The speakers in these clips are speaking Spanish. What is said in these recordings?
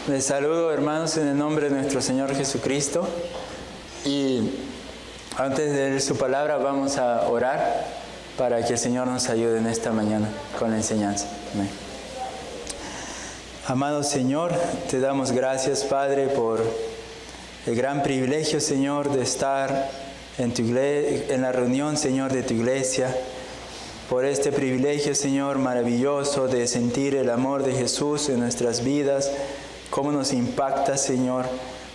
Les saludo, hermanos, en el nombre de nuestro Señor Jesucristo. Y antes de leer su palabra, vamos a orar para que el Señor nos ayude en esta mañana con la enseñanza. Amén. Amado Señor, te damos gracias, Padre, por el gran privilegio, Señor, de estar en la reunión, Señor, de tu iglesia. Por este privilegio, Señor, maravilloso de sentir el amor de Jesús en nuestras vidas, cómo nos impacta, Señor,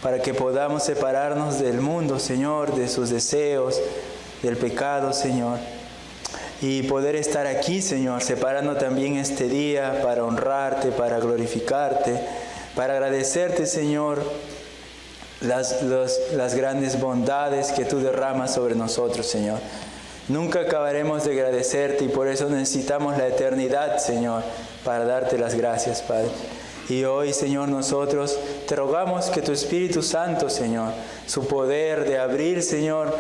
para que podamos separarnos del mundo, Señor, de sus deseos, del pecado, Señor, y poder estar aquí, Señor, separando también este día para honrarte, para glorificarte, para agradecerte, Señor, las grandes bondades que tú derramas sobre nosotros, Señor. Nunca acabaremos de agradecerte y por eso necesitamos la eternidad, Señor, para darte las gracias, Padre. Y hoy, Señor, nosotros te rogamos que tu Espíritu Santo, Señor, su poder de abrir, Señor,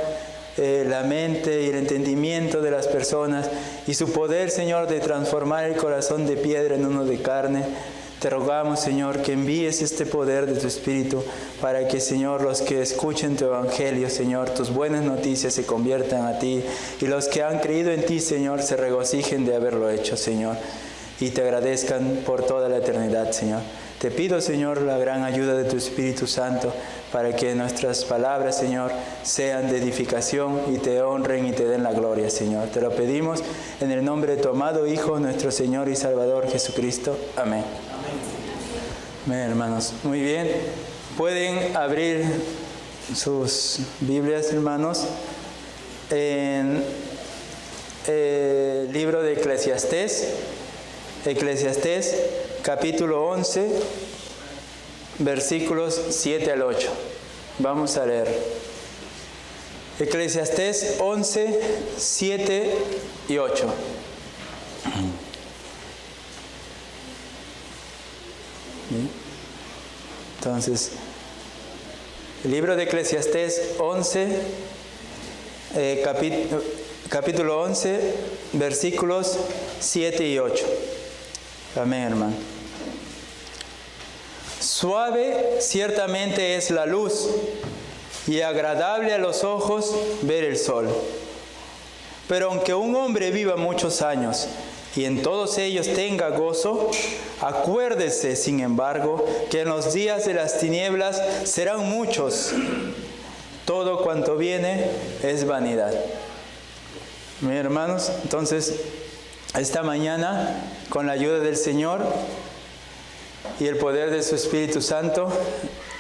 la mente y el entendimiento de las personas y su poder, Señor, de transformar el corazón de piedra en uno de carne, te rogamos, Señor, que envíes este poder de tu Espíritu para que, Señor, los que escuchen tu Evangelio, Señor, tus buenas noticias se conviertan a ti y los que han creído en ti, Señor, se regocijen de haberlo hecho, Señor, y te agradezcan por toda la eternidad, Señor. Te pido, Señor, la gran ayuda de tu Espíritu Santo para que nuestras palabras, Señor, sean de edificación y te honren y te den la gloria, Señor. Te lo pedimos en el nombre de tu amado Hijo, nuestro Señor y Salvador Jesucristo. Amén. Amén, hermanos. Muy bien. Pueden abrir sus Biblias, hermanos, en el libro de Eclesiastés, capítulo 11, versículos 7 al 8. Vamos a leer. Eclesiastés 11, 7 y 8. Entonces, el libro de Eclesiastés 11, capítulo 11, versículos 7 y 8. Amén, hermano. Suave ciertamente es la luz y agradable a los ojos ver el sol. Pero aunque un hombre viva muchos años y en todos ellos tenga gozo, acuérdese, sin embargo, que en los días de las tinieblas serán muchos. Todo cuanto viene es vanidad. Mis hermanos, entonces, esta mañana, con la ayuda del Señor y el poder de su Espíritu Santo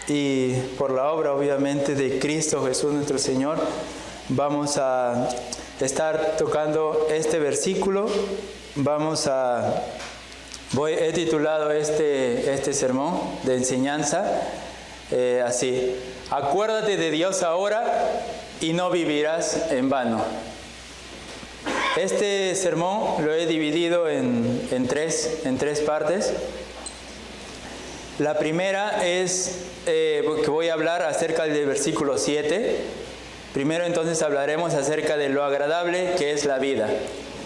y por la obra, obviamente, de Cristo Jesús nuestro Señor, vamos a estar tocando este versículo. He titulado este sermón de enseñanza así: acuérdate de Dios ahora y no vivirás en vano. Este sermón lo he dividido en tres partes. La primera es que voy a hablar acerca del versículo 7. Primero entonces hablaremos acerca de lo agradable que es la vida.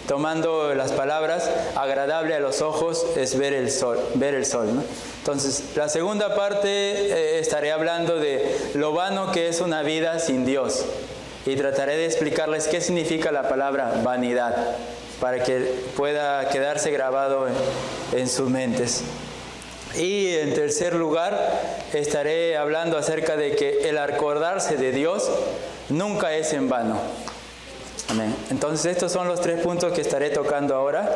Tomando las palabras, agradable a los ojos es ver el sol, ¿no? Entonces, la segunda parte estaré hablando de lo vano que es una vida sin Dios. Y trataré de explicarles qué significa la palabra vanidad, para que pueda quedarse grabado en sus mentes. Y en tercer lugar, estaré hablando acerca de que el acordarse de Dios nunca es en vano. Amén. Entonces estos son los tres puntos que estaré tocando ahora.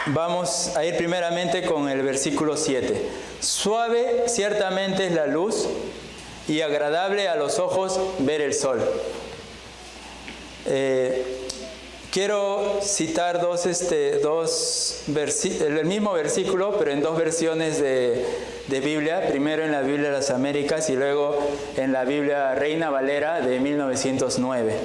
Vamos a ir primeramente con el versículo 7. Suave ciertamente es la luz y agradable a los ojos ver el sol. Quiero citar el mismo versículo, pero en dos versiones de Biblia. Primero en la Biblia de las Américas y luego en la Biblia Reina Valera de 1909.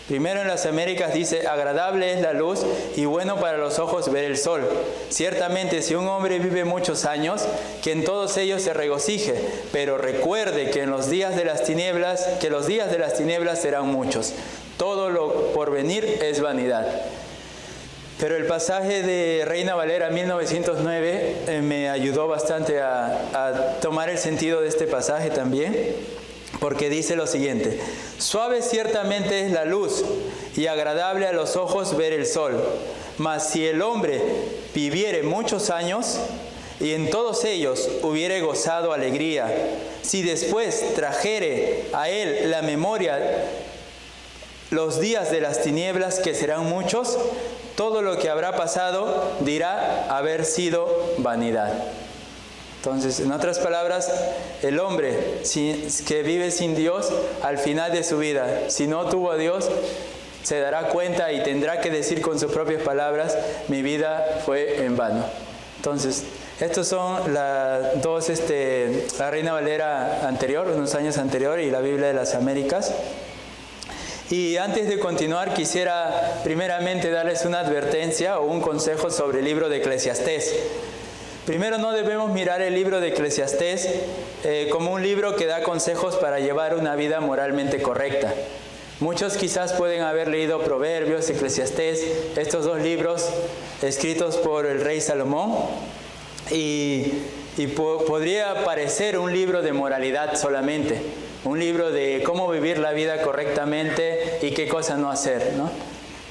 Primero en las Américas dice: agradable es la luz y bueno para los ojos ver el sol. Ciertamente si un hombre vive muchos años, que en todos ellos se regocije, pero recuerde que los días de las tinieblas serán muchos. Todo lo por venir es vanidad. Pero el pasaje de Reina Valera 1909 me ayudó bastante a tomar el sentido de este pasaje también, porque dice lo siguiente: suave ciertamente es la luz y agradable a los ojos ver el sol, mas si el hombre viviere muchos años y en todos ellos hubiere gozado alegría, si después trajere a él la memoria los días de las tinieblas, que serán muchos, todo lo que habrá pasado dirá haber sido vanidad. Entonces, en otras palabras, el hombre que vive sin Dios, al final de su vida, si no tuvo a Dios, se dará cuenta y tendrá que decir con sus propias palabras: mi vida fue en vano. Entonces, estos son la Reina Valera anterior, unos años anterior, y la Biblia de las Américas. Y antes de continuar, quisiera primeramente darles una advertencia o un consejo sobre el libro de Eclesiastés. Primero, no debemos mirar el libro de Eclesiastés como un libro que da consejos para llevar una vida moralmente correcta. Muchos quizás pueden haber leído Proverbios, Eclesiastés, estos dos libros escritos por el rey Salomón, y podría parecer un libro de moralidad solamente, un libro de cómo vivir la vida correctamente y qué cosas no hacer, ¿no?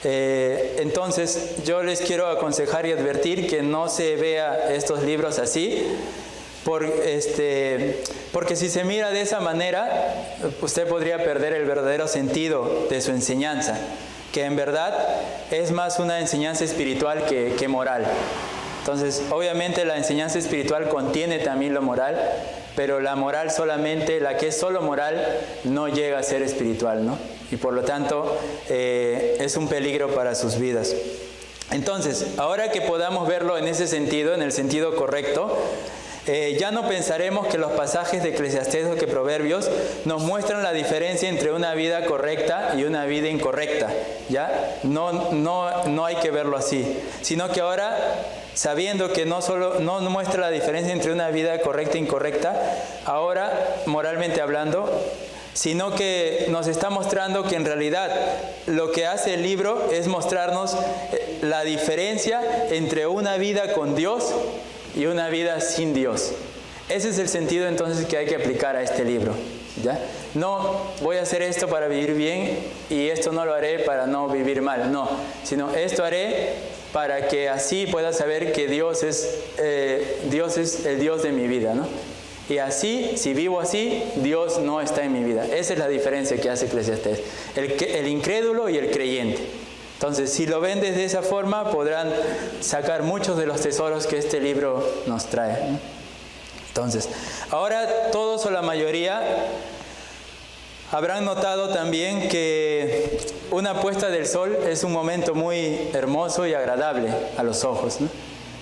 Entonces, yo les quiero aconsejar y advertir que no se vea estos libros así, porque si se mira de esa manera, usted podría perder el verdadero sentido de su enseñanza, que en verdad es más una enseñanza espiritual que moral. Entonces, obviamente la enseñanza espiritual contiene también lo moral, pero la moral solamente, la que es solo moral, no llega a ser espiritual, ¿no? Y por lo tanto, es un peligro para sus vidas. Entonces, ahora que podamos verlo en ese sentido, en el sentido correcto, ya no pensaremos que los pasajes de Eclesiastés o que Proverbios nos muestran la diferencia entre una vida correcta y una vida incorrecta, ¿ya? No hay que verlo así, sino que ahora, sabiendo que no muestra la diferencia entre una vida correcta e incorrecta, ahora, moralmente hablando, sino que nos está mostrando que en realidad lo que hace el libro es mostrarnos la diferencia entre una vida con Dios y una vida sin Dios. Ese es el sentido entonces que hay que aplicar a este libro, ¿ya? No voy a hacer esto para vivir bien y esto no lo haré para no vivir mal, no, sino esto haré para que así pueda saber que Dios es el Dios de mi vida, ¿no? Y así, si vivo así, Dios no está en mi vida. Esa es la diferencia que hace Eclesiastés, el incrédulo y el creyente. Entonces, si lo ven desde esa forma, podrán sacar muchos de los tesoros que este libro nos trae, ¿no? Entonces, ahora todos o la mayoría habrán notado también que una puesta del sol es un momento muy hermoso y agradable a los ojos, ¿no?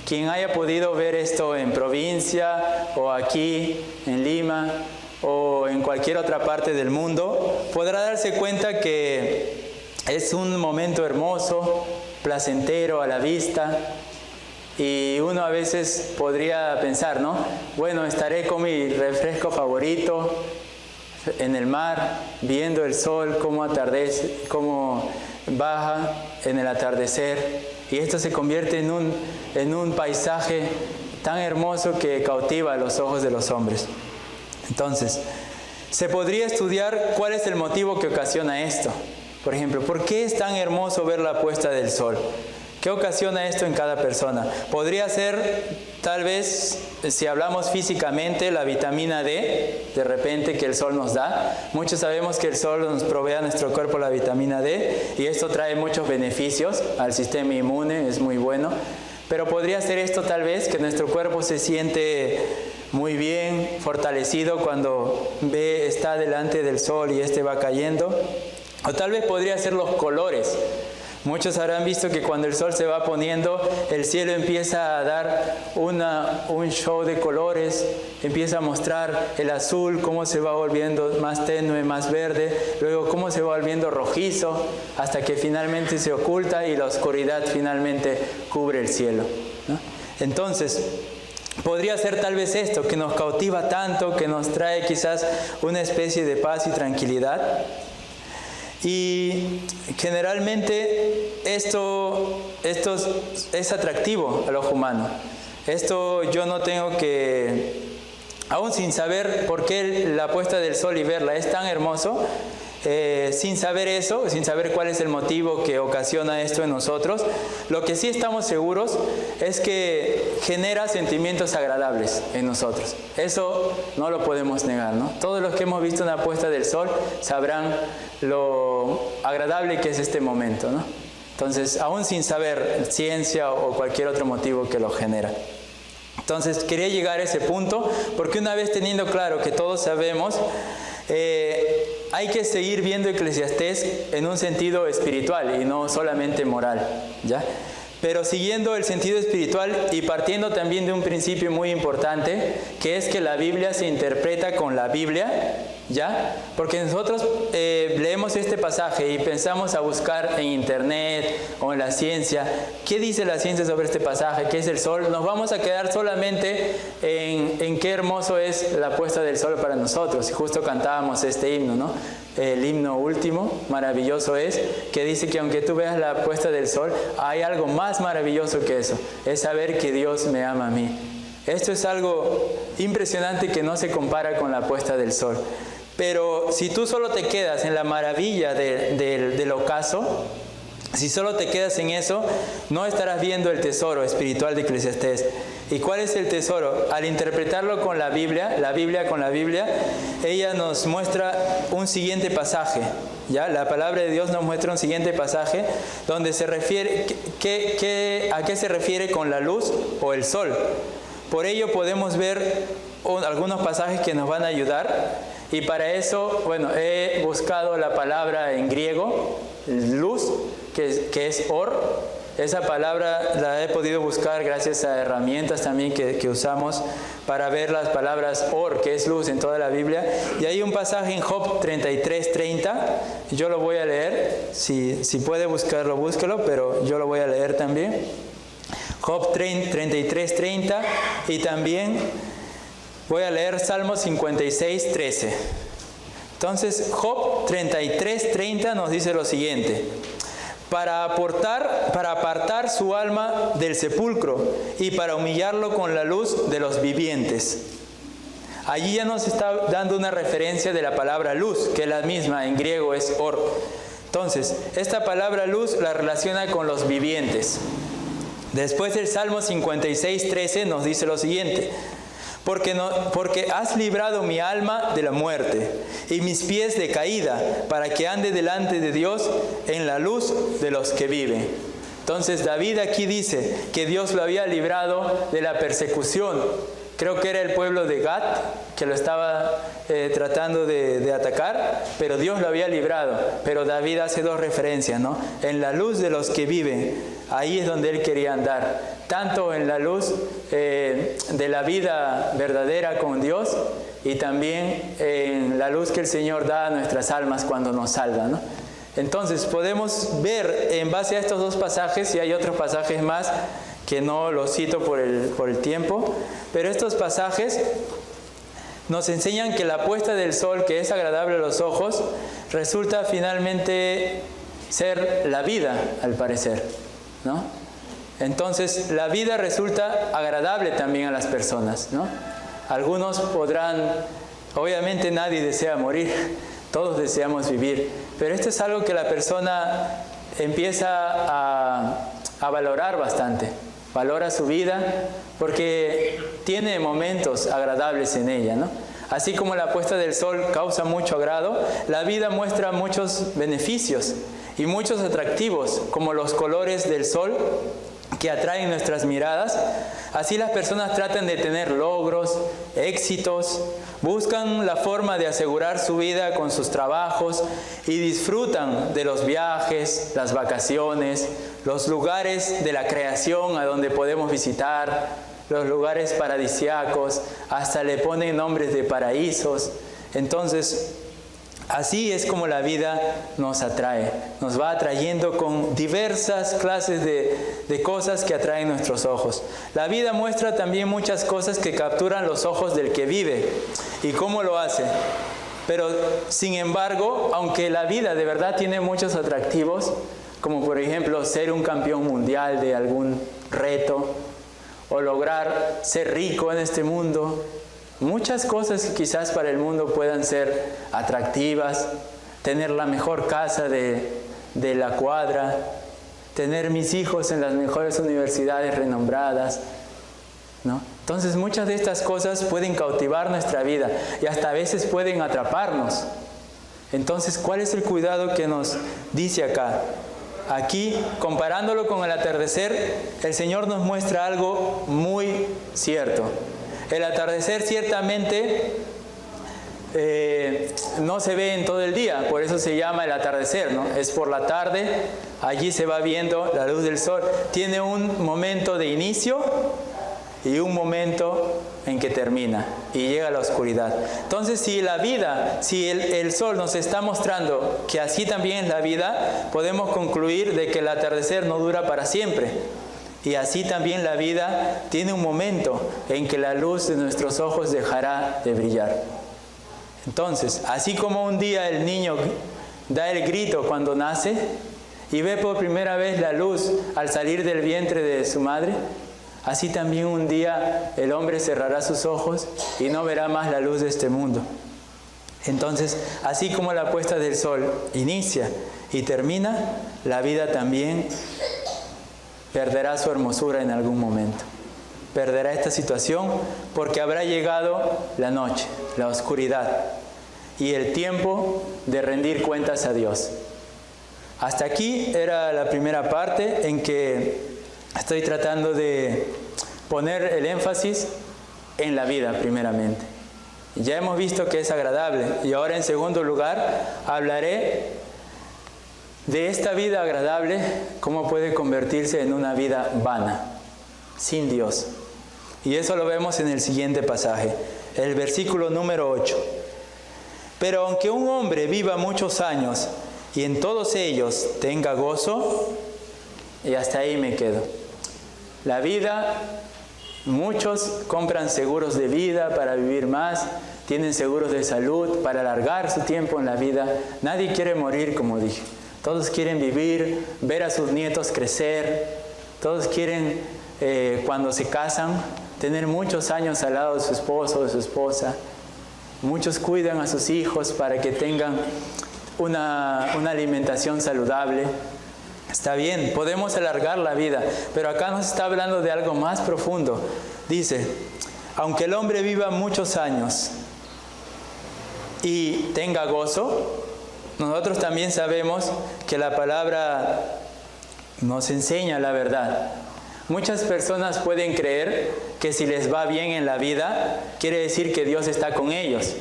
Quien haya podido ver esto en provincia o aquí en Lima o en cualquier otra parte del mundo, podrá darse cuenta que es un momento hermoso, placentero a la vista, y uno a veces podría pensar, ¿no? Bueno, estaré con mi refresco favorito en el mar, viendo el sol, cómo atardece, cómo baja en el atardecer, y esto se convierte en un paisaje tan hermoso que cautiva los ojos de los hombres. Entonces, se podría estudiar cuál es el motivo que ocasiona esto. Por ejemplo, ¿por qué es tan hermoso ver la puesta del sol? ¿Qué ocasiona esto en cada persona? Podría ser, tal vez, si hablamos físicamente, la vitamina D, de repente, que el sol nos da. Muchos sabemos que el sol nos provee a nuestro cuerpo la vitamina D, y esto trae muchos beneficios al sistema inmune, es muy bueno. Pero podría ser esto tal vez, que nuestro cuerpo se siente muy bien, fortalecido cuando está delante del sol y este va cayendo. O tal vez podría ser los colores. Muchos habrán visto que cuando el sol se va poniendo, el cielo empieza a dar un show de colores, empieza a mostrar el azul, cómo se va volviendo más tenue, más verde, luego cómo se va volviendo rojizo, hasta que finalmente se oculta y la oscuridad finalmente cubre el cielo, ¿no? Entonces, podría ser tal vez esto, que nos cautiva tanto, que nos trae quizás una especie de paz y tranquilidad. Y generalmente esto es atractivo al ojo humano. Esto yo no tengo que, aún sin saber por qué la puesta del sol y verla es tan hermoso, sin saber eso, sin saber cuál es el motivo que ocasiona esto en nosotros, lo que sí estamos seguros es que genera sentimientos agradables en nosotros. Eso no lo podemos negar, ¿no? Todos los que hemos visto una puesta del sol sabrán lo agradable que es este momento, ¿no? Entonces, aún sin saber ciencia o cualquier otro motivo que lo genera. Entonces, quería llegar a ese punto porque una vez teniendo claro que todos sabemos, hay que seguir viendo Eclesiastés en un sentido espiritual y no solamente moral, ¿ya? Pero siguiendo el sentido espiritual y partiendo también de un principio muy importante, que es que la Biblia se interpreta con la Biblia, ¿ya? Porque nosotros leemos este pasaje y pensamos a buscar en internet o en la ciencia, ¿qué dice la ciencia sobre este pasaje? ¿Qué es el sol? Nos vamos a quedar solamente en qué hermoso es la puesta del sol para nosotros. Y justo cantábamos este himno, ¿no? El himno último, maravilloso es, que dice que aunque tú veas la puesta del sol, hay algo más maravilloso que eso, es saber que Dios me ama a mí. Esto es algo impresionante que no se compara con la puesta del sol. Pero si tú solo te quedas en la maravilla del ocaso, si solo te quedas en eso, no estarás viendo el tesoro espiritual de Eclesiastés. ¿Y cuál es el tesoro? Al interpretarlo con la Biblia con la Biblia, ella nos muestra un siguiente pasaje, ¿ya? La palabra de Dios nos muestra un siguiente pasaje donde se refiere, ¿a qué se refiere con la luz o el sol? Por ello podemos ver algunos pasajes que nos van a ayudar. Y para eso, bueno, he buscado la palabra en griego, luz, que es or. Esa palabra la he podido buscar gracias a herramientas también que usamos para ver las palabras or, que es luz en toda la Biblia. Y hay un pasaje en Job 33:30, yo lo voy a leer, si puede buscarlo, búsquelo, pero yo lo voy a leer también. Job 33:30 y también voy a leer Salmos 56:13. Entonces, Job 33:30 nos dice lo siguiente: para apartar su alma del sepulcro y para humillarlo con la luz de los vivientes. Allí ya nos está dando una referencia de la palabra luz, que es la misma, en griego es or. Entonces, esta palabra luz la relaciona con los vivientes. Después el Salmo 56:13 nos dice lo siguiente: porque has librado mi alma de la muerte y mis pies de caída, para que ande delante de Dios en la luz de los que viven. Entonces David aquí dice que Dios lo había librado de la persecución. Creo que era el pueblo de Gat que lo estaba tratando de atacar, pero Dios lo había librado. Pero David hace dos referencias, ¿no? En la luz de los que viven, ahí es donde él quería andar. Tanto en la luz de la vida verdadera con Dios y también en la luz que el Señor da a nuestras almas cuando nos salva, ¿no? Entonces podemos ver en base a estos dos pasajes, y hay otros pasajes más que no los cito por el tiempo, pero estos pasajes nos enseñan que la puesta del sol, que es agradable a los ojos, resulta finalmente ser la vida, al parecer, ¿no? Entonces, la vida resulta agradable también a las personas, ¿no? Algunos podrán, obviamente nadie desea morir, todos deseamos vivir, pero esto es algo que la persona empieza a valorar bastante. Valora su vida porque tiene momentos agradables en ella, ¿no? Así como la puesta del sol causa mucho agrado, la vida muestra muchos beneficios y muchos atractivos, como los colores del sol que atraen nuestras miradas. Así las personas tratan de tener logros, éxitos, buscan la forma de asegurar su vida con sus trabajos y disfrutan de los viajes, las vacaciones, los lugares de la creación a donde podemos visitar, los lugares paradisíacos, hasta le ponen nombres de paraísos. Entonces, así es como la vida nos atrae, nos va atrayendo con diversas clases de cosas que atraen nuestros ojos. La vida muestra también muchas cosas que capturan los ojos del que vive. ¿Y cómo lo hace? Pero sin embargo, aunque la vida de verdad tiene muchos atractivos, como por ejemplo ser un campeón mundial de algún reto, o lograr ser rico en este mundo, muchas cosas que quizás para el mundo puedan ser atractivas, tener la mejor casa de la cuadra, tener mis hijos en las mejores universidades renombradas, ¿no? Entonces muchas de estas cosas pueden cautivar nuestra vida y hasta a veces pueden atraparnos. Entonces, ¿cuál es el cuidado que nos dice acá? Aquí, comparándolo con el atardecer, el Señor nos muestra algo muy cierto. El atardecer ciertamente no se ve en todo el día, por eso se llama el atardecer, ¿no? Es por la tarde, allí se va viendo la luz del sol. Tiene un momento de inicio y un momento en que termina y llega la oscuridad. Entonces, si la vida, si el sol nos está mostrando que así también es la vida, podemos concluir de que el atardecer no dura para siempre. Y así también la vida tiene un momento en que la luz de nuestros ojos dejará de brillar. Entonces, así como un día el niño da el grito cuando nace y ve por primera vez la luz al salir del vientre de su madre, así también un día el hombre cerrará sus ojos y no verá más la luz de este mundo. Entonces, así como la puesta del sol inicia y termina, la vida también perderá su hermosura en algún momento. Perderá esta situación porque habrá llegado la noche, la oscuridad y el tiempo de rendir cuentas a Dios. Hasta aquí era la primera parte en que estoy tratando de poner el énfasis en la vida primeramente. Ya hemos visto que es agradable y ahora en segundo lugar hablaré de esta vida agradable, cómo puede convertirse en una vida vana, sin Dios. Y eso lo vemos en el siguiente pasaje, el versículo número 8. Pero aunque un hombre viva muchos años y en todos ellos tenga gozo, y hasta ahí me quedo. La vida, muchos compran seguros de vida para vivir más, tienen seguros de salud para alargar su tiempo en la vida. Nadie quiere morir, como dije. Todos quieren vivir, ver a sus nietos crecer. Todos quieren, cuando se casan, tener muchos años al lado de su esposo o de su esposa. Muchos cuidan a sus hijos para que tengan una alimentación saludable. Está bien, podemos alargar la vida, pero acá nos está hablando de algo más profundo. Dice, aunque el hombre viva muchos años y tenga gozo, nosotros también sabemos que la palabra nos enseña la verdad. Muchas personas pueden creer que si les va bien en la vida, quiere decir que Dios está con ellos.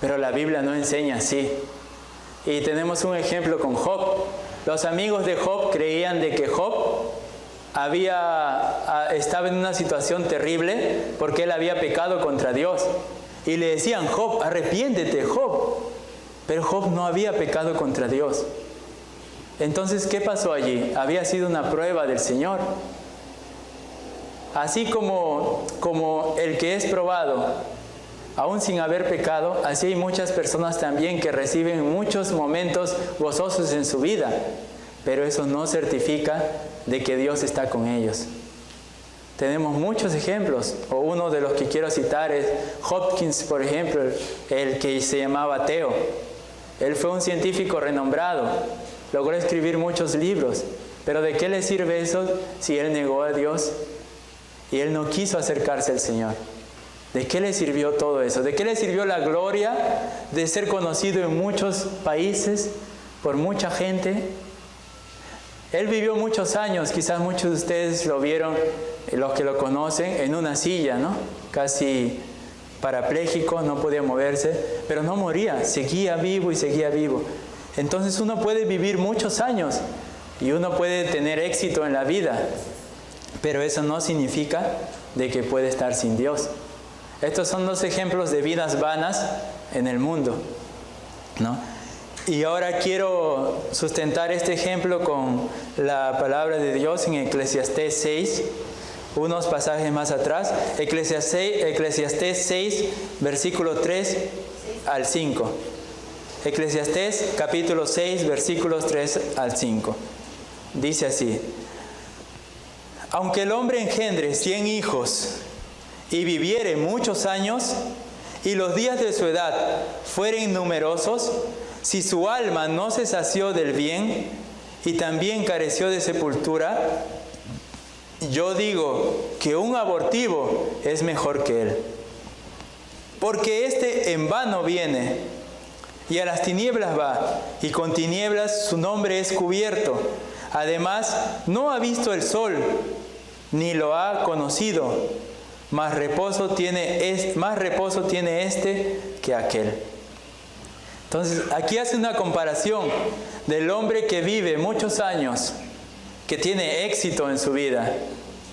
Pero la Biblia no enseña así. Y tenemos un ejemplo con Job. Los amigos de Job creían de que Job estaba en una situación terrible porque él había pecado contra Dios. Y le decían, Job, arrepiéntete, Job. Pero Job no había pecado contra Dios. Entonces, ¿qué pasó allí? Había sido una prueba del Señor. Así como el que es probado, aún sin haber pecado, así hay muchas personas también que reciben muchos momentos gozosos en su vida, pero eso no certifica de que Dios está con ellos. Tenemos muchos ejemplos, o uno de los que quiero citar es Hopkins, por ejemplo, el que se llamaba Theo. Él fue un científico renombrado, logró escribir muchos libros, pero ¿de qué le sirve eso si él negó a Dios y él no quiso acercarse al Señor? ¿De qué le sirvió todo eso? ¿De qué le sirvió la gloria de ser conocido en muchos países por mucha gente? Él vivió muchos años, quizás muchos de ustedes lo vieron, los que lo conocen, en una silla, ¿no? Casi parapléjico, no podía moverse, pero no moría, seguía vivo y seguía vivo. Entonces uno puede vivir muchos años y uno puede tener éxito en la vida, pero eso no significa de que puede estar sin Dios. Estos son dos ejemplos de vidas vanas en el mundo, ¿no? Y ahora quiero sustentar este ejemplo con la palabra de Dios en Eclesiastés 6, unos pasajes más atrás. Eclesiastés 6, versículo 3 al 5. Eclesiastés capítulo 6, versículos 3 al 5. Dice así: aunque el hombre engendre 100 hijos y viviere muchos años, y los días de su edad fueren numerosos, si su alma no se sació del bien y también careció de sepultura, yo digo que un abortivo es mejor que él. Porque éste en vano viene y a las tinieblas va, y con tinieblas su nombre es cubierto. Además, no ha visto el sol, ni lo ha conocido, más reposo tiene este que aquel. Entonces, aquí hace una comparación del hombre que vive muchos años, que tiene éxito en su vida,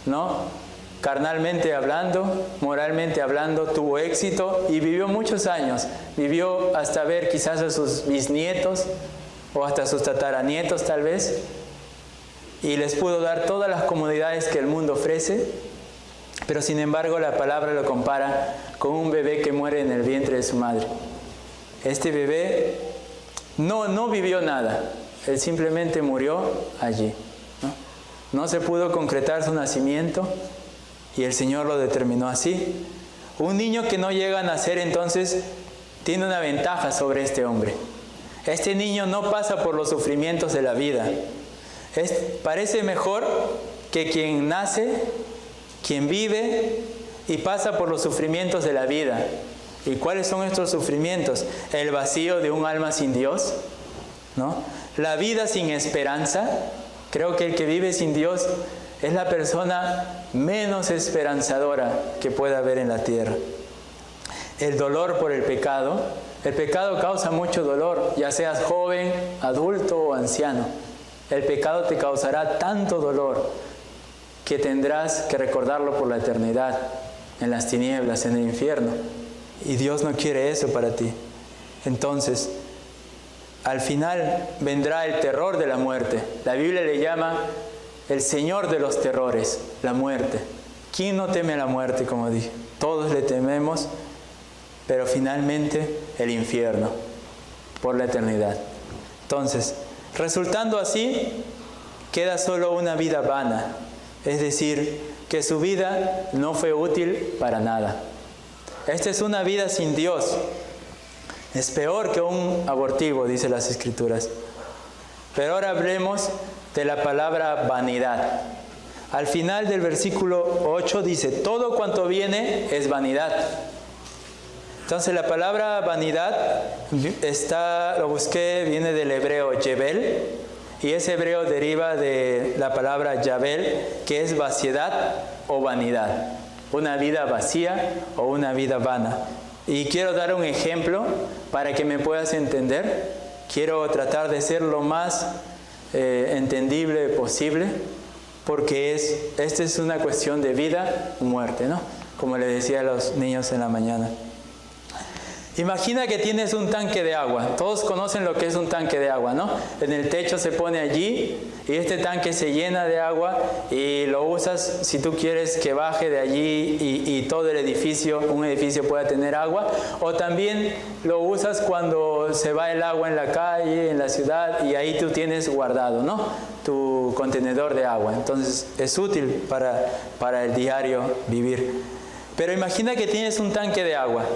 ¿no? Carnalmente hablando, moralmente hablando, tuvo éxito y vivió muchos años. Vivió hasta ver quizás a sus bisnietos o hasta a sus tataranietos tal vez, y les pudo dar todas las comodidades que el mundo ofrece, pero sin embargo la palabra lo compara con un bebé que muere en el vientre de su madre. Este bebé no vivió nada, él simplemente murió allí, ¿no? No se pudo concretar su nacimiento y el Señor lo determinó así. Un niño que no llega a nacer entonces tiene una ventaja sobre este hombre. Este niño no pasa por los sufrimientos de la vida. Parece mejor que quien nace, quien vive y pasa por los sufrimientos de la vida. ¿Y cuáles son estos sufrimientos? El vacío de un alma sin Dios, ¿no? La vida sin esperanza. Creo que el que vive sin Dios es la persona menos esperanzadora que pueda haber en la tierra. El dolor por el pecado. El pecado causa mucho dolor, ya seas joven, adulto o anciano. El pecado te causará tanto dolor que tendrás que recordarlo por la eternidad, en las tinieblas, en el infierno. Y Dios no quiere eso para ti. Entonces, al final vendrá el terror de la muerte. La Biblia le llama el Señor de los terrores, la muerte. ¿Quién no teme a la muerte, como dije? Todos le tememos, pero finalmente el infierno, por la eternidad. Entonces, resultando así, queda solo una vida vana, es decir, que su vida no fue útil para nada. Esta es una vida sin Dios. Es peor que un abortivo, dice las Escrituras. Pero ahora hablemos de la palabra vanidad. Al final del versículo 8 dice, todo cuanto viene es vanidad. Entonces la palabra vanidad, lo busqué, viene del hebreo Yebel, y ese hebreo deriva de la palabra Yabel, que es vaciedad o vanidad. Una vida vacía o una vida vana. Y quiero dar un ejemplo para que me puedas entender. Quiero tratar de ser lo más entendible posible, porque esta es una cuestión de vida o muerte, ¿no? Como le decía a los niños en la mañana. Imagina que tienes un tanque de agua. Todos conocen lo que es un tanque de agua, ¿no? En el techo se pone allí y este tanque se llena de agua y lo usas si tú quieres que baje de allí y todo el edificio, un edificio pueda tener agua. O también lo usas cuando se va el agua en la calle, en la ciudad, y ahí tú tienes guardado, ¿no? Tu contenedor de agua. Entonces es útil para el diario vivir. Pero imagina que tienes un tanque de agua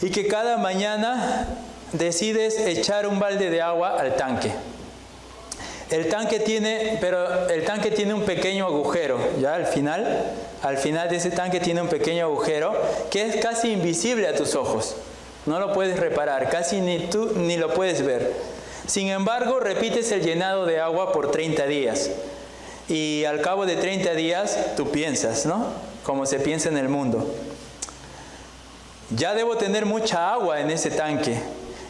y que cada mañana decides echar un balde de agua al tanque. El tanque tiene un pequeño agujero, ya al final de ese tanque tiene un pequeño agujero que es casi invisible a tus ojos. No lo puedes reparar, casi ni lo puedes ver. Sin embargo, repites el llenado de agua por 30 días. Y al cabo de 30 días, tú piensas, ¿no? Como se piensa en el mundo. Ya debo tener mucha agua en ese tanque.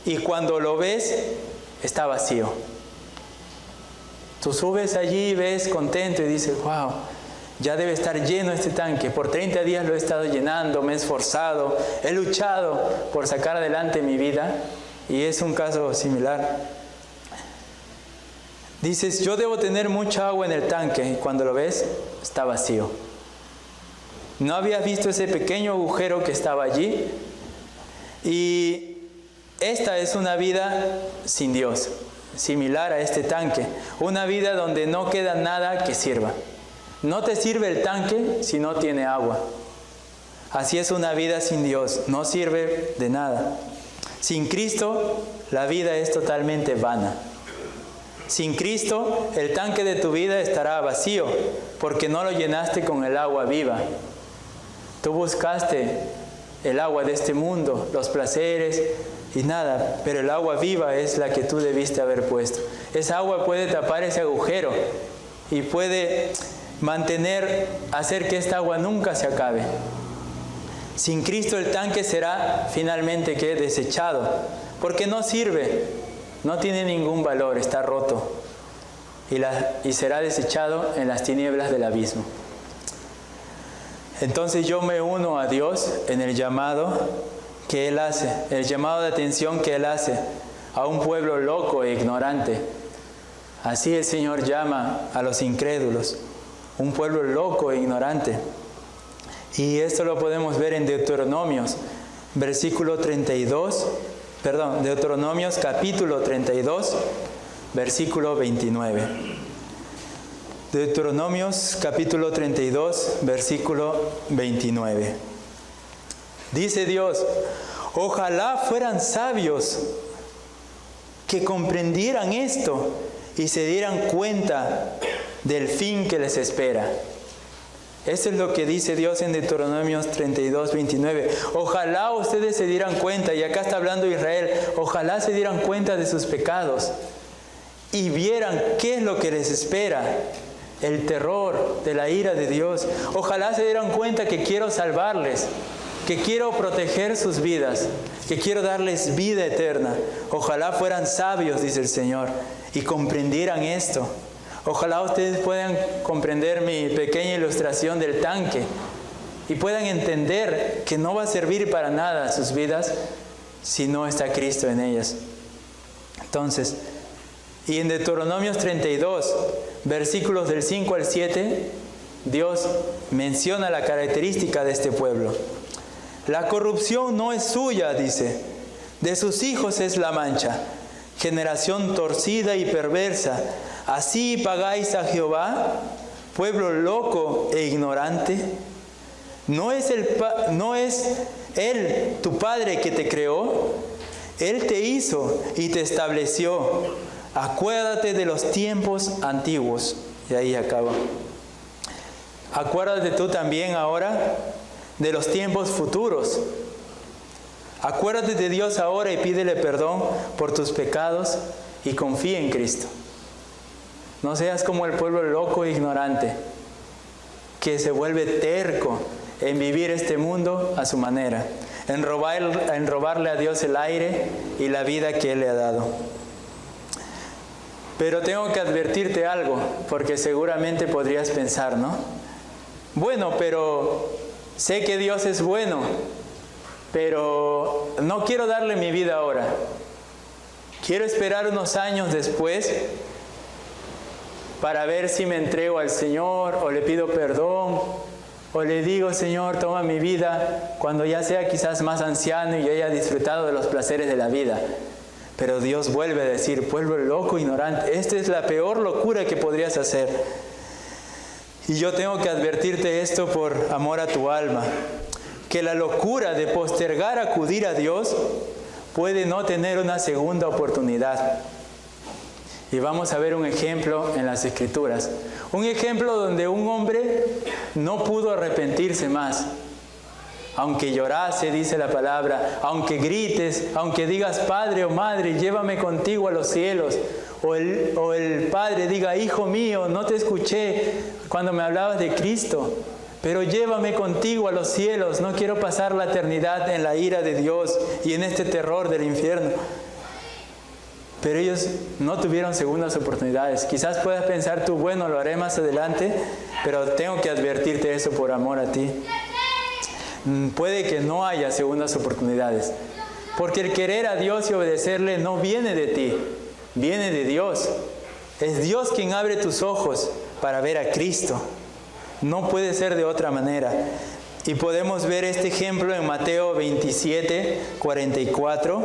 Y cuando lo ves, está vacío. Tú subes allí, ves contento y dices, wow, ya debe estar lleno este tanque. Por 30 días lo he estado llenando, me he esforzado, he luchado por sacar adelante mi vida. Y es un caso similar. Dices, yo debo tener mucha agua en el tanque. Y cuando lo ves, está vacío. No habías visto ese pequeño agujero que estaba allí. Y esta es una vida sin Dios, similar a este tanque. Una vida donde no queda nada que sirva. No te sirve el tanque si no tiene agua. Así es una vida sin Dios, no sirve de nada. Sin Cristo, la vida es totalmente vana. Sin Cristo, el tanque de tu vida estará vacío, porque no lo llenaste con el agua viva. Tú buscaste el agua de este mundo, los placeres y nada, pero el agua viva es la que tú debiste haber puesto. Esa agua puede tapar ese agujero y puede hacer que esta agua nunca se acabe. Sin Cristo el tanque será finalmente desechado, porque no sirve, no tiene ningún valor, está roto y será desechado en las tinieblas del abismo. Entonces yo me uno a Dios en el llamado que Él hace, el llamado de atención que Él hace a un pueblo loco e ignorante. Así el Señor llama a los incrédulos, un pueblo loco e ignorante. Y esto lo podemos ver en Deuteronomios, Deuteronomios capítulo 32, versículo 29. Deuteronomios capítulo 32, versículo 29. Dice Dios: ojalá fueran sabios que comprendieran esto y se dieran cuenta del fin que les espera. Eso es lo que dice Dios en Deuteronomios 32, 29. Ojalá ustedes se dieran cuenta, y acá está hablando Israel, ojalá se dieran cuenta de sus pecados y vieran qué es lo que les espera, el terror de la ira de Dios. Ojalá se dieran cuenta que quiero salvarles, que quiero proteger sus vidas, que quiero darles vida eterna. Ojalá fueran sabios, dice el Señor, y comprendieran esto. Ojalá ustedes puedan comprender mi pequeña ilustración del tanque y puedan entender que no va a servir para nada sus vidas si no está Cristo en ellas. Entonces, y en Deuteronomios 32, versículos del 5 al 7, Dios menciona la característica de este pueblo. La corrupción no es suya, dice, de sus hijos es la mancha, generación torcida y perversa. ¿Así pagáis a Jehová, pueblo loco e ignorante? ¿No es Él tu Padre que te creó? Él te hizo y te estableció. Acuérdate de los tiempos antiguos. Y ahí acaba. Acuérdate tú también ahora de los tiempos futuros. Acuérdate de Dios ahora y pídele perdón por tus pecados y confía en Cristo. No seas como el pueblo loco e ignorante, que se vuelve terco en vivir este mundo a su manera, en robarle a Dios el aire y la vida que Él le ha dado. Pero tengo que advertirte algo, porque seguramente podrías pensar, ¿no? Bueno, pero sé que Dios es bueno, pero no quiero darle mi vida ahora. Quiero esperar unos años después para ver si me entrego al Señor o le pido perdón o le digo: Señor, toma mi vida cuando ya sea quizás más anciano y haya disfrutado de los placeres de la vida. Pero Dios vuelve a decir: pueblo loco, ignorante, esta es la peor locura que podrías hacer. Y yo tengo que advertirte esto por amor a tu alma, que la locura de postergar acudir a Dios puede no tener una segunda oportunidad. Y vamos a ver un ejemplo en las Escrituras. Un ejemplo donde un hombre no pudo arrepentirse más. Aunque llorase, dice la palabra, aunque grites, aunque digas: Padre o Madre, llévame contigo a los cielos. O el Padre diga: Hijo mío, no te escuché cuando me hablabas de Cristo, pero llévame contigo a los cielos. No quiero pasar la eternidad en la ira de Dios y en este terror del infierno. Pero ellos no tuvieron segundas oportunidades. Quizás puedas pensar tú: bueno, lo haré más adelante, pero tengo que advertirte eso por amor a ti. Puede que no haya segundas oportunidades, porque el querer a Dios y obedecerle no viene de ti, viene de Dios. Es Dios quien abre tus ojos para ver a Cristo. No puede ser de otra manera. Y podemos ver este ejemplo en Mateo 27, 44.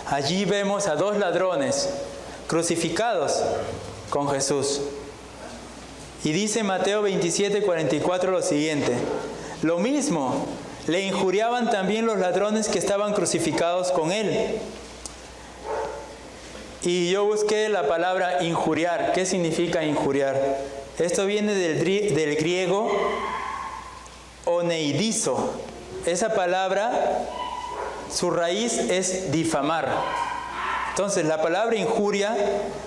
Allí vemos a dos ladrones crucificados con Jesús. Y dice Mateo 27:44 lo siguiente: lo mismo le injuriaban también los ladrones que estaban crucificados con él. Y yo busqué la palabra injuriar. ¿Qué significa injuriar? Esto viene del griego oneidizo. Esa palabra, su raíz es difamar. Entonces, la palabra injuria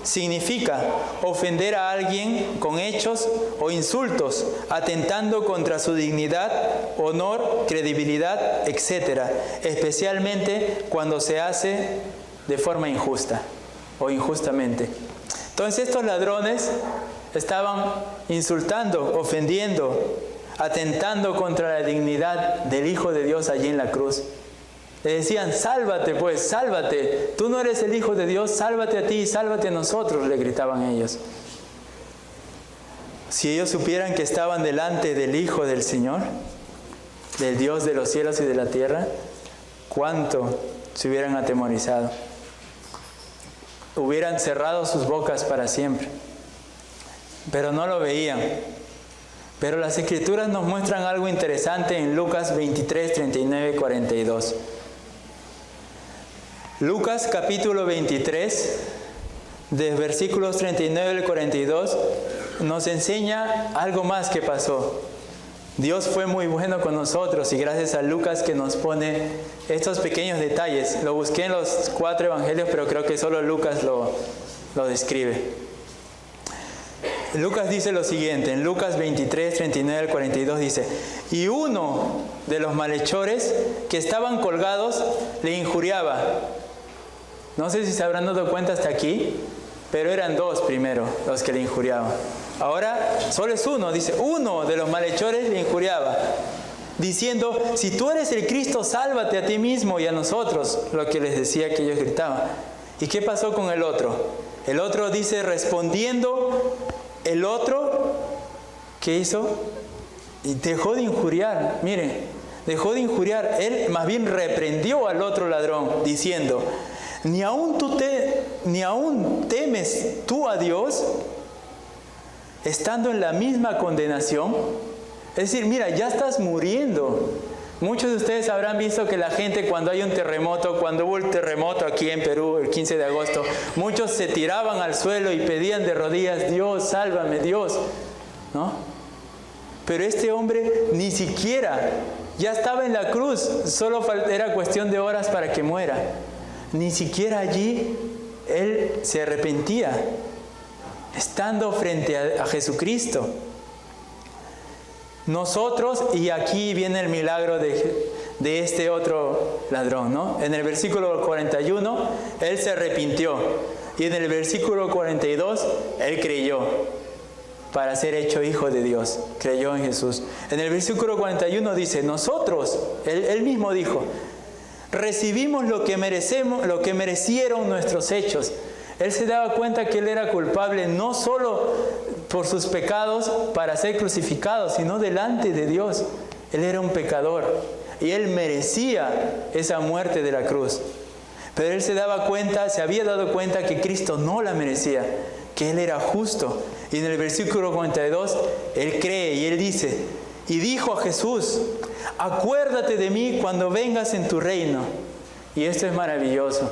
significa ofender a alguien con hechos o insultos, atentando contra su dignidad, honor, credibilidad, etc. Especialmente cuando se hace de forma injusta o injustamente. Entonces, estos ladrones estaban insultando, ofendiendo, atentando contra la dignidad del Hijo de Dios allí en la cruz. Le decían: sálvate pues, sálvate, tú no eres el Hijo de Dios, sálvate a ti, sálvate a nosotros, le gritaban ellos. Si ellos supieran que estaban delante del Hijo del Señor, del Dios de los cielos y de la tierra, cuánto se hubieran atemorizado. Hubieran cerrado sus bocas para siempre. Pero no lo veían. Pero las Escrituras nos muestran algo interesante en Lucas 23, 39 y 42. Lucas capítulo 23, de versículos 39 al 42, nos enseña algo más que pasó. Dios fue muy bueno con nosotros y gracias a Lucas que nos pone estos pequeños detalles. Lo busqué en los 4 evangelios, pero creo que solo Lucas lo describe. Lucas dice lo siguiente, en Lucas 23, 39 al 42 dice: y uno de los malhechores que estaban colgados le injuriaba. No sé si se habrán dado cuenta hasta aquí, pero eran dos primero los que le injuriaban. Ahora solo es uno, dice: uno de los malhechores le injuriaba, diciendo: si tú eres el Cristo, sálvate a ti mismo y a nosotros, lo que les decía que ellos gritaban. ¿Y qué pasó con el otro? El otro dice, respondiendo, el otro, ¿qué hizo? Y dejó de injuriar, miren, dejó de injuriar. Él más bien reprendió al otro ladrón, diciendo: ¿Ni aún temes tú a Dios, estando en la misma condenación? Es decir, mira, ya estás muriendo. Muchos de ustedes habrán visto que la gente, cuando hay un terremoto, cuando hubo el terremoto aquí en Perú el 15 de agosto, muchos se tiraban al suelo y pedían de rodillas: Dios, sálvame, Dios, ¿no? Pero este hombre ni siquiera, ya estaba en la cruz, solo era cuestión de horas para que muera. Ni siquiera allí él se arrepentía, estando frente a Jesucristo. Nosotros, y aquí viene el milagro de este otro ladrón, ¿no? En el versículo 41, él se arrepintió. Y en el versículo 42, él creyó para ser hecho hijo de Dios. Creyó en Jesús. En el versículo 41 dice: nosotros, él mismo dijo, recibimos lo que merecemos, lo que merecieron nuestros hechos. Él se daba cuenta que él era culpable no solo por sus pecados para ser crucificado, sino delante de Dios. Él era un pecador y él merecía esa muerte de la cruz. Pero él se había dado cuenta que Cristo no la merecía, que él era justo. Y en el versículo 42, él cree y él dice: y dijo a Jesús: acuérdate de mí cuando vengas en tu reino. Y esto es maravilloso.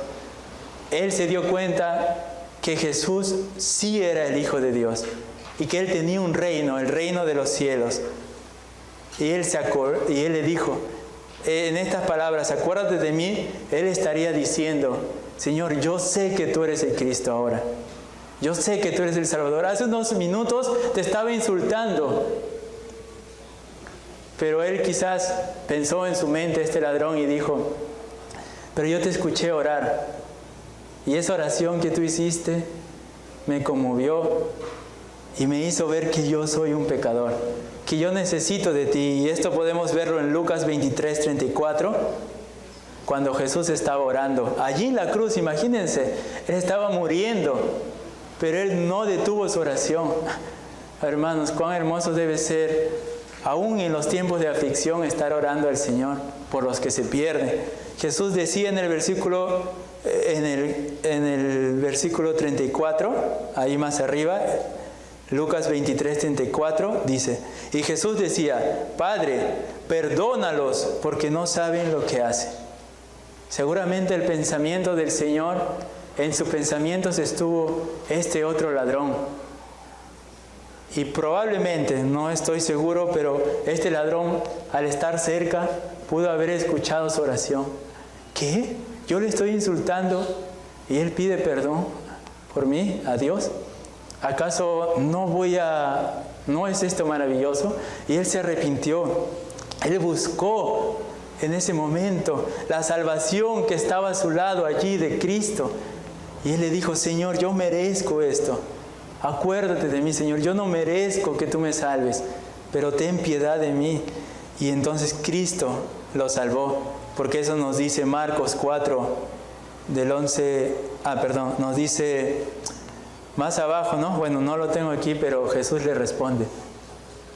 Él se dio cuenta que Jesús sí era el Hijo de Dios y que Él tenía un reino, el reino de los cielos. Y Él le dijo, en estas palabras: acuérdate de mí. Él estaría diciendo: Señor, yo sé que tú eres el Cristo ahora. Yo sé que tú eres el Salvador. Hace unos minutos te estaba insultando. Pero él quizás pensó en su mente, este ladrón, y dijo: pero yo te escuché orar. Y esa oración que tú hiciste me conmovió y me hizo ver que yo soy un pecador, que yo necesito de ti. Y esto podemos verlo en Lucas 23, 34, cuando Jesús estaba orando. Allí en la cruz, imagínense, Él estaba muriendo, pero Él no detuvo su oración. Hermanos, cuán hermoso debe ser, aún en los tiempos de aflicción, estar orando al Señor por los que se pierden. Jesús decía en el versículo en el versículo 34, ahí más arriba, Lucas 23, 34, dice, y Jesús decía, Padre, perdónalos porque no saben lo que hacen. Seguramente el pensamiento del Señor, en sus pensamientos estuvo este otro ladrón. Y probablemente, no estoy seguro, pero este ladrón, al estar cerca, pudo haber escuchado su oración. ¿Qué? Yo le estoy insultando y él pide perdón por mí a Dios. ¿Acaso no es esto maravilloso? Y él se arrepintió. Él buscó en ese momento la salvación que estaba a su lado allí de Cristo. Y él le dijo, Señor, yo merezco esto. Acuérdate de mí, Señor. Yo no merezco que tú me salves, pero ten piedad de mí. Y entonces Cristo lo salvó. Porque eso nos dice Marcos 4, del 11... nos dice más abajo, ¿no? Bueno, no lo tengo aquí, pero Jesús le responde.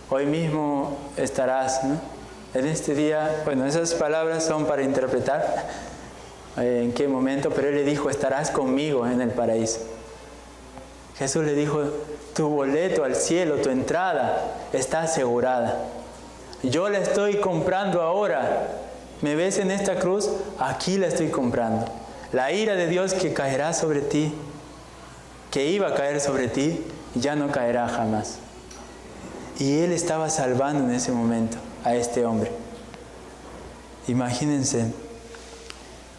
Hoy mismo estarás, ¿no? En este día, bueno, esas palabras son para interpretar en qué momento, pero él le dijo, estarás conmigo en el paraíso. Jesús le dijo, tu boleto al cielo, tu entrada está asegurada. Yo la estoy comprando ahora. ¿Me ves en esta cruz? Aquí la estoy comprando. La ira de Dios que caerá sobre ti, que iba a caer sobre ti, ya no caerá jamás. Y Él estaba salvando en ese momento a este hombre. Imagínense.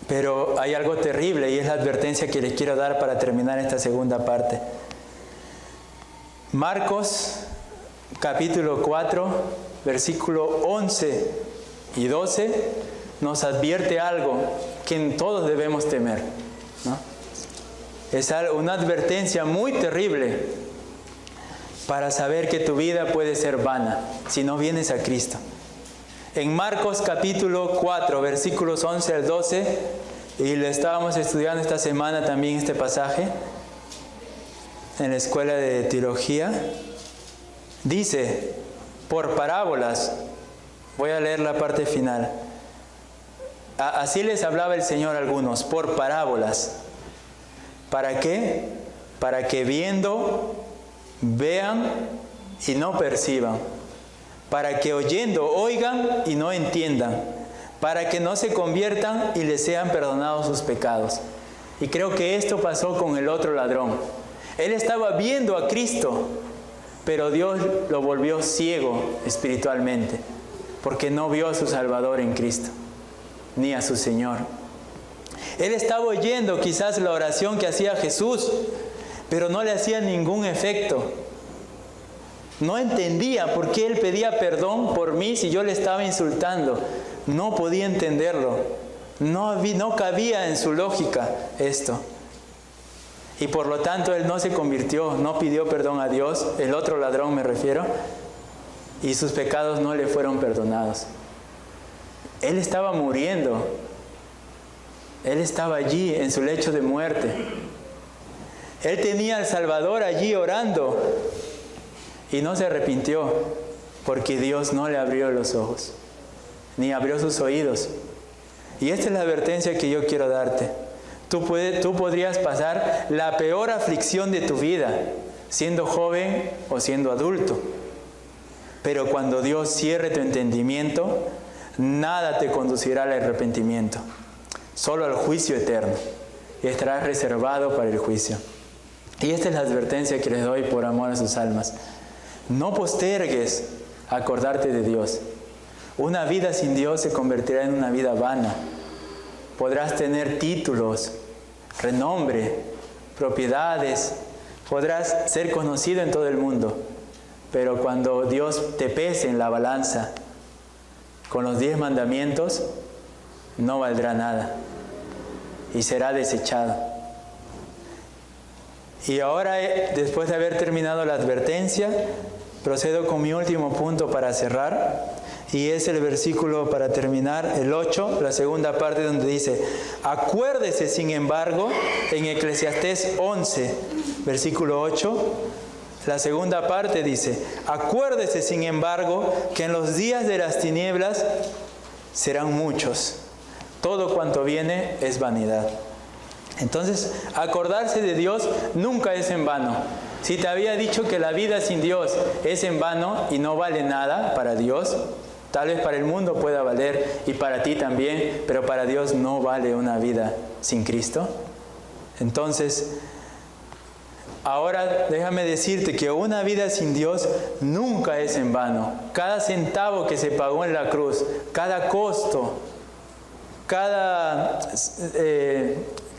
Pero hay algo terrible y es la advertencia que les quiero dar para terminar esta segunda parte. Marcos capítulo 4, versículo 11 y 12 nos advierte algo que todos debemos temer, ¿no? Es una advertencia muy terrible para saber que tu vida puede ser vana si no vienes a Cristo. En Marcos capítulo 4, versículos 11 al 12, y lo estábamos estudiando esta semana también este pasaje, en la escuela de teología, dice, por parábolas, voy a leer la parte final. Así les hablaba el Señor a algunos, por parábolas. ¿Para qué? Para que viendo, vean y no perciban. Para que oyendo, oigan y no entiendan. Para que no se conviertan y les sean perdonados sus pecados. Y creo que esto pasó con el otro ladrón. Él estaba viendo a Cristo, pero Dios lo volvió ciego espiritualmente, porque no vio a su Salvador en Cristo, ni a su Señor. Él estaba oyendo quizás la oración que hacía Jesús, pero no le hacía ningún efecto. No entendía por qué Él pedía perdón por mí si yo le estaba insultando. No podía entenderlo. No cabía en su lógica esto. Y por lo tanto Él no se convirtió, no pidió perdón a Dios, el otro ladrón me refiero, y sus pecados no le fueron perdonados. Él estaba muriendo. Él estaba allí en su lecho de muerte. Él tenía al Salvador allí orando y no se arrepintió porque Dios no le abrió los ojos, ni abrió sus oídos. Y esta es la advertencia que yo quiero darte. Tú podrías pasar la peor aflicción de tu vida, siendo joven o siendo adulto. Pero cuando Dios cierre tu entendimiento, nada te conducirá al arrepentimiento, solo al juicio eterno. Y estarás reservado para el juicio. Y esta es la advertencia que les doy por amor a sus almas. No postergues acordarte de Dios. Una vida sin Dios se convertirá en una vida vana. Podrás tener títulos, renombre, propiedades, podrás ser conocido en todo el mundo, pero cuando Dios te pese en la balanza con los 10 mandamientos, no valdrá nada y será desechado. Y ahora, después de haber terminado la advertencia, procedo con mi último punto para cerrar. Y es el versículo para terminar, el 8, la segunda parte donde dice, acuérdese sin embargo, en Eclesiastés 11, versículo 8, la segunda parte dice, acuérdese sin embargo que en los días de las tinieblas serán muchos. Todo cuanto viene es vanidad. Entonces, acordarse de Dios nunca es en vano. Si te había dicho que la vida sin Dios es en vano y no vale nada para Dios, tal vez para el mundo pueda valer y para ti también, pero para Dios no vale una vida sin Cristo. Entonces, ahora déjame decirte que una vida sin Dios nunca es en vano. Cada centavo que se pagó en la cruz, cada costo, cada,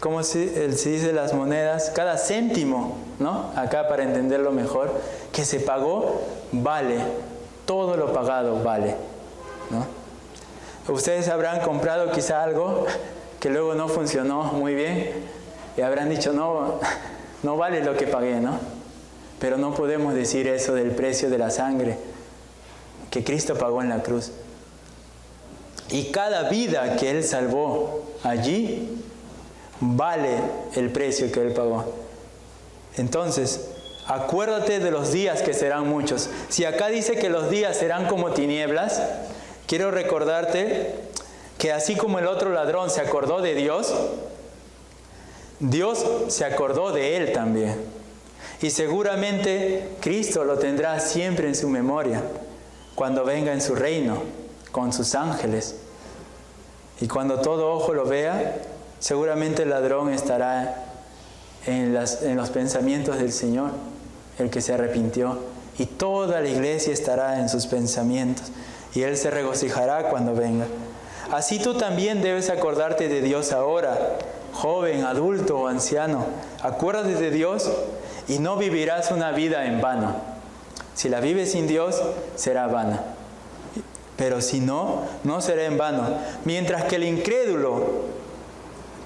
¿cómo se dice las monedas? Cada céntimo, ¿no? Acá para entenderlo mejor, que se pagó, vale. Todo lo pagado vale, ¿no? Ustedes habrán comprado quizá algo que luego no funcionó muy bien y habrán dicho, no vale lo que pagué, ¿no? Pero no podemos decir eso del precio de la sangre que Cristo pagó en la cruz. Y cada vida que Él salvó allí vale el precio que Él pagó. Entonces, acuérdate de los días que serán muchos. Si acá dice que los días serán como tinieblas, quiero recordarte que así como el otro ladrón se acordó de Dios, Dios se acordó de él también. Y seguramente Cristo lo tendrá siempre en su memoria cuando venga en su reino con sus ángeles. Y cuando todo ojo lo vea, seguramente el ladrón estará en los pensamientos del Señor, el que se arrepintió. Y toda la iglesia estará en sus pensamientos. Y Él se regocijará cuando venga. Así tú también debes acordarte de Dios ahora, joven, adulto o anciano. Acuérdate de Dios y no vivirás una vida en vano. Si la vives sin Dios, será vana. Pero si no, no será en vano. Mientras que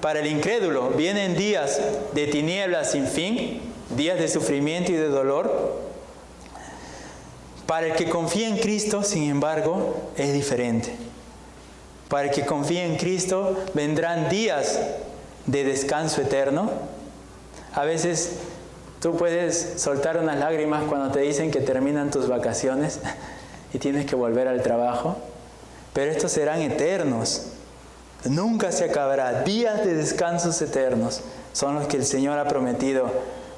para el incrédulo vienen días de tinieblas sin fin, días de sufrimiento y de dolor. Para el que confía en Cristo, sin embargo, es diferente. Para el que confía en Cristo vendrán días de descanso eterno. A veces tú puedes soltar unas lágrimas cuando te dicen que terminan tus vacaciones y tienes que volver al trabajo, pero estos serán eternos. Nunca se acabará. Días de descansos eternos son los que el Señor ha prometido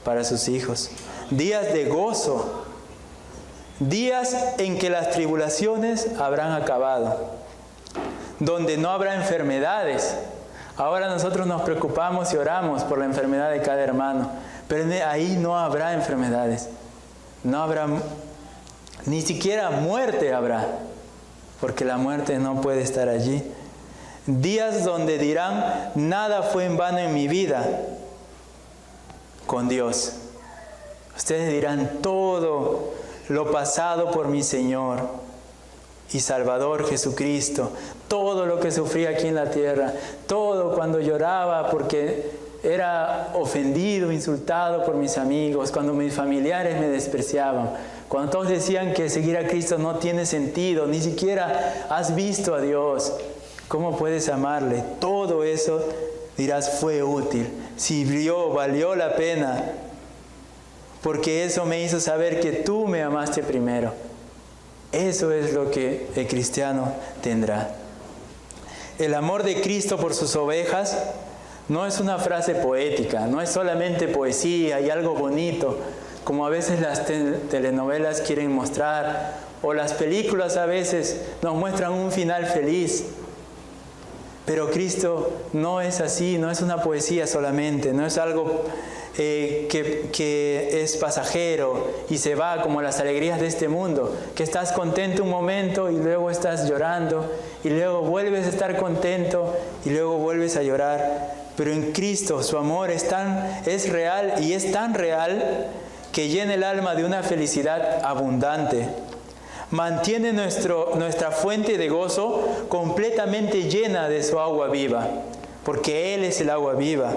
para sus hijos. Días de gozo. Días en que las tribulaciones habrán acabado. Donde no habrá enfermedades. Ahora nosotros nos preocupamos y oramos por la enfermedad de cada hermano. Pero ahí no habrá enfermedades. No habrá, ni siquiera muerte habrá. Porque la muerte no puede estar allí. Días donde dirán, nada fue en vano en mi vida con Dios. Ustedes dirán, todo lo pasado por mi Señor y Salvador Jesucristo, todo lo que sufrí aquí en la tierra, todo cuando lloraba porque era ofendido, insultado por mis amigos, cuando mis familiares me despreciaban, cuando todos decían que seguir a Cristo no tiene sentido, ni siquiera has visto a Dios, ¿cómo puedes amarle? Todo eso, dirás, fue útil, sirvió, valió la pena, porque eso me hizo saber que tú me amaste primero. Eso es lo que el cristiano tendrá. El amor de Cristo por sus ovejas no es una frase poética, no es solamente poesía y algo bonito, como a veces las telenovelas quieren mostrar, o las películas a veces nos muestran un final feliz. Pero Cristo no es así, no es una poesía solamente, no es algo que es pasajero y se va como las alegrías de este mundo, que estás contento un momento y luego estás llorando y luego vuelves a estar contento y luego vuelves a llorar. Pero en Cristo su amor es real y es tan real que llena el alma de una felicidad abundante. Mantiene nuestra fuente de gozo completamente llena de su agua viva, porque Él es el agua viva.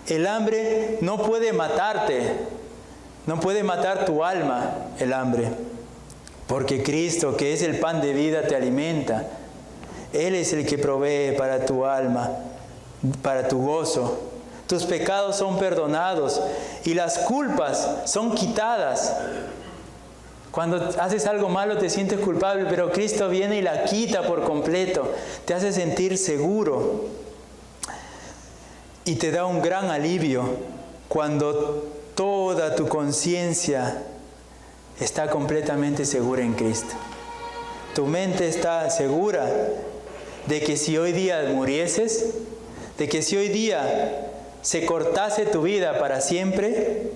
El hambre no puede matarte, no puede matar tu alma, el hambre, porque Cristo, que es el pan de vida, te alimenta. Él es el que provee para tu alma, para tu gozo. Tus pecados son perdonados y las culpas son quitadas. Cuando haces algo malo te sientes culpable, pero Cristo viene y la quita por completo. Te hace sentir seguro. Y te da un gran alivio cuando toda tu conciencia está completamente segura en Cristo. Tu mente está segura de que si hoy día murieses, de que si hoy día se cortase tu vida para siempre,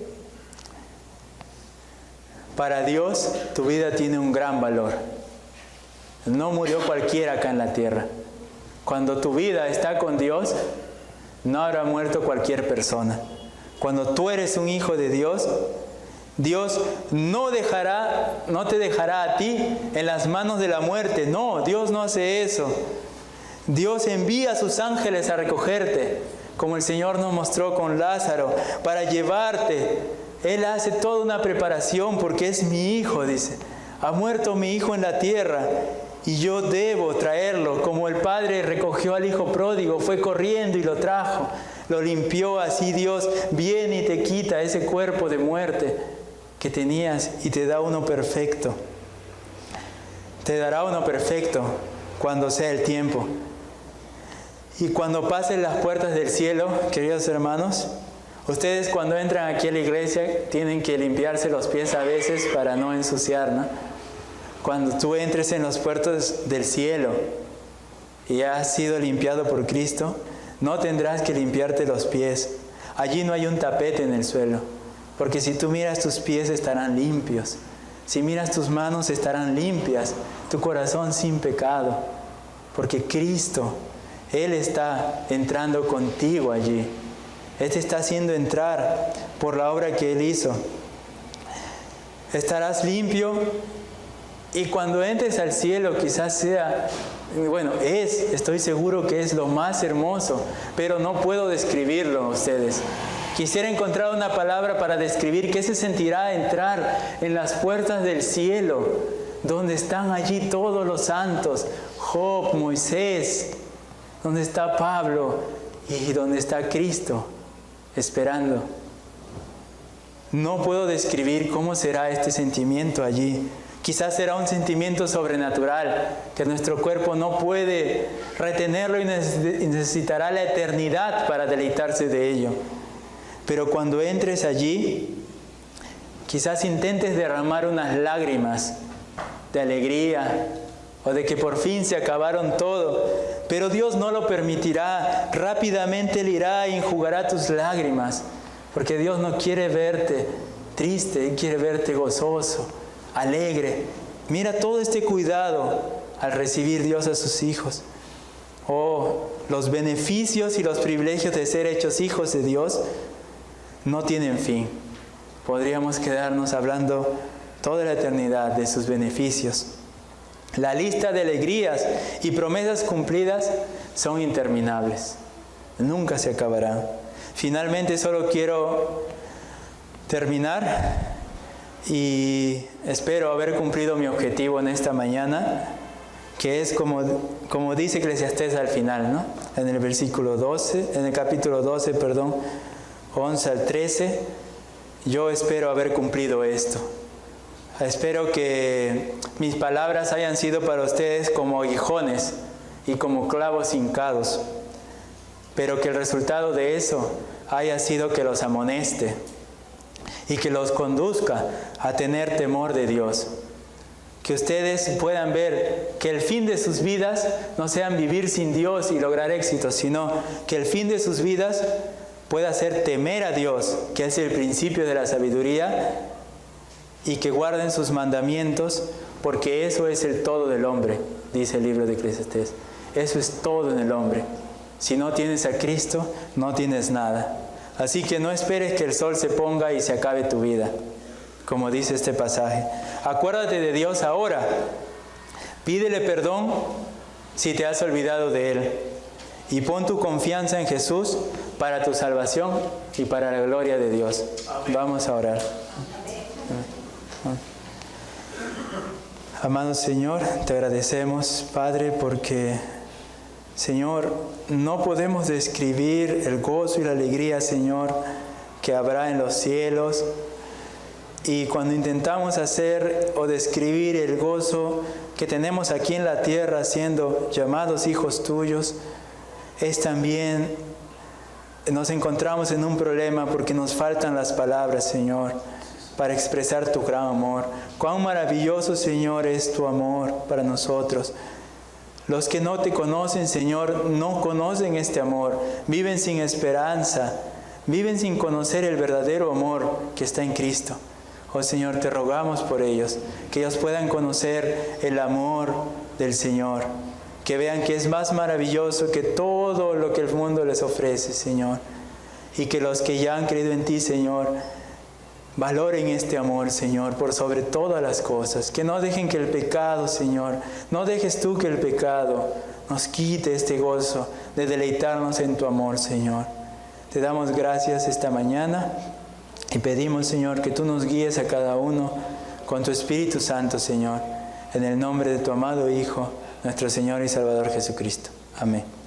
para Dios tu vida tiene un gran valor. No murió cualquiera acá en la tierra. Cuando tu vida está con Dios, no habrá muerto cualquier persona. Cuando tú eres un hijo de Dios, Dios no te dejará a ti en las manos de la muerte. No, Dios no hace eso. Dios envía a sus ángeles a recogerte, como el Señor nos mostró con Lázaro, para llevarte. Él hace toda una preparación porque es mi hijo, dice. Ha muerto mi hijo en la tierra y yo debo traerlo. Como el padre recogió al hijo pródigo, fue corriendo y lo trajo. Lo limpió, así Dios viene y te quita ese cuerpo de muerte que tenías y te da uno perfecto. Te dará uno perfecto cuando sea el tiempo. Y cuando pasen las puertas del cielo, queridos hermanos, ustedes cuando entran aquí a la iglesia tienen que limpiarse los pies a veces para no ensuciar, ¿no? Cuando tú entres en las puertas del cielo y has sido limpiado por Cristo, no tendrás que limpiarte los pies. Allí no hay un tapete en el suelo, porque si tú miras tus pies estarán limpios. Si miras tus manos estarán limpias, tu corazón sin pecado, porque Cristo, Él está entrando contigo allí. Él te está haciendo entrar por la obra que Él hizo. Estarás limpio y cuando entres al cielo quizás sea, estoy seguro que es lo más hermoso, pero no puedo describirlo a ustedes. Quisiera encontrar una palabra para describir qué se sentirá entrar en las puertas del cielo, donde están allí todos los santos, Job, Moisés, donde está Pablo y donde está Cristo esperando. No puedo describir cómo será este sentimiento allí. Quizás será un sentimiento sobrenatural que nuestro cuerpo no puede retenerlo y necesitará la eternidad para deleitarse de ello. Pero cuando entres allí, quizás intentes derramar unas lágrimas de alegría o de que por fin se acabaron todo, pero Dios no lo permitirá. Rápidamente Él irá y enjugará tus lágrimas, porque Dios no quiere verte triste, Él quiere verte gozoso, alegre. Mira todo este cuidado al recibir Dios a sus hijos. Oh, los beneficios y los privilegios de ser hechos hijos de Dios no tienen fin. Podríamos quedarnos hablando toda la eternidad de sus beneficios. La lista de alegrías y promesas cumplidas son interminables. Nunca se acabarán. Finalmente solo quiero terminar y espero haber cumplido mi objetivo en esta mañana, que es como dice Eclesiastés al final, ¿no? En el capítulo 12, 11 al 13, yo espero haber cumplido esto. Espero que mis palabras hayan sido para ustedes como aguijones y como clavos hincados, pero que el resultado de eso haya sido que los amoneste y que los conduzca a tener temor de Dios. Que ustedes puedan ver que el fin de sus vidas no sean vivir sin Dios y lograr éxito, sino que el fin de sus vidas pueda ser temer a Dios, que es el principio de la sabiduría, y que guarden sus mandamientos, porque eso es el todo del hombre, dice el libro de Eclesiastés. Eso es todo en el hombre. Si no tienes a Cristo, no tienes nada. Así que no esperes que el sol se ponga y se acabe tu vida, como dice este pasaje. Acuérdate de Dios ahora. Pídele perdón si te has olvidado de Él. Y pon tu confianza en Jesús para tu salvación y para la gloria de Dios. Amén. Vamos a orar. Amado Señor, te agradecemos, Padre, porque, Señor, no podemos describir el gozo y la alegría, Señor, que habrá en los cielos. Y cuando intentamos hacer o describir el gozo que tenemos aquí en la tierra siendo llamados hijos tuyos, es también nos encontramos en un problema porque nos faltan las palabras, Señor, para expresar tu gran amor. Cuán maravilloso, Señor, es tu amor para nosotros. Los que no te conocen, Señor, no conocen este amor. Viven sin esperanza. Viven sin conocer el verdadero amor que está en Cristo. Oh Señor, te rogamos por ellos, que ellos puedan conocer el amor del Señor. Que vean que es más maravilloso que todo lo que el mundo les ofrece, Señor. Y que los que ya han creído en ti, Señor, valoren este amor, Señor, por sobre todas las cosas. Que no dejen que el pecado, Señor, no dejes tú que el pecado nos quite este gozo de deleitarnos en tu amor, Señor. Te damos gracias esta mañana y pedimos, Señor, que tú nos guíes a cada uno con tu Espíritu Santo, Señor, en el nombre de tu amado Hijo, nuestro Señor y Salvador Jesucristo. Amén.